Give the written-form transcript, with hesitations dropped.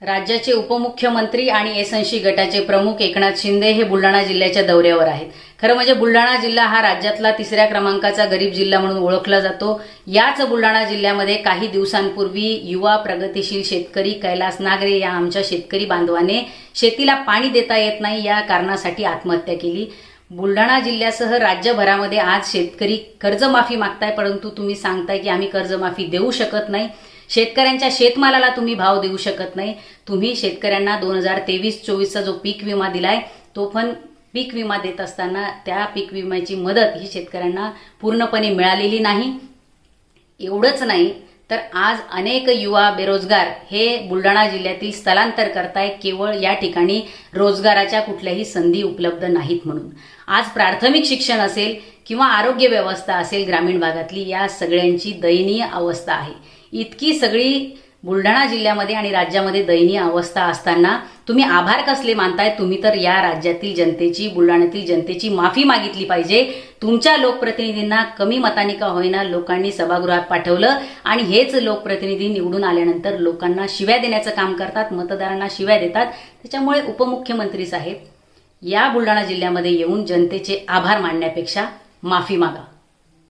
राज्याचे उपमुख्यमंत्री आणि एसएनसी गटाचे प्रमुख एकनाथ शिंदे हे बुलढाणा जिल्ह्याच्या दौऱ्यावर आहेत। खरं म्हणजे बुलढाणा जिल्हा हा राज्यातला 3ऱ्या क्रमांकाचा गरीब जिल्हा म्हणून ओळखला जातो। याच बुलढाणा जिल्ह्यामध्ये काही दिवसांपूर्वी युवा प्रगतिशील शेतकरी कैलास नागरे या आमच्या शेतकरी बांधवाने शेतीला पाणी देता येत नाही या कारणासाठी आत्महत्या केली। बुलढाणा जिल्ह्यासह राज्यभरामध्ये आज शेतकरी कर्जमाफी मागताय, परंतु तुम्ही सांगताय की आम्ही कर्जमाफी देऊ शकत नाही। शेतकऱ्यांच्या शेतमालाला तुम्ही भाव देऊ शकत नाही। तुम्ही शेतकऱ्यांना 2023-24चा जो पीक विमा दिलाय तो पण पीक विमा देत असताना त्या पीक विम्याची मदत ही शेतकऱ्यांना पूर्णपणे मिळालेली नाही। एवढंच नाही तर आज अनेक युवा बेरोजगार हे बुलढाणा जिल्ह्यातील स्थलांतर करताय केवळ या ठिकाणी रोजगाराच्या कुठल्याही संधी उपलब्ध नाहीत म्हणून। आज प्राथमिक शिक्षण असेल किंवा आरोग्य व्यवस्था असेल ग्रामीण भागातली या सगळ्यांची दयनीय अवस्था आहे। इतकी सगळी बुलढाणा जिल्ह्यामध्ये आणि राज्यामध्ये दयनीय अवस्था असताना तुम्ही आभार कसले मानताय? तुम्ही तर या राज्यातील जनतेची, बुलढाण्यातील जनतेची माफी मागितली पाहिजे। तुमच्या लोकप्रतिनिधींना कमी मतांनी का होईना लोकांनी सभागृहात पाठवलं आणि हेच लोकप्रतिनिधी निवडून आल्यानंतर लोकांना शिव्या देण्याचं काम करतात, मतदारांना शिव्या देतात। त्याच्यामुळे उपमुख्यमंत्री साहेब या बुलढाणा जिल्ह्यामध्ये येऊन जनतेचे आभार मानण्यापेक्षा माफी मागा।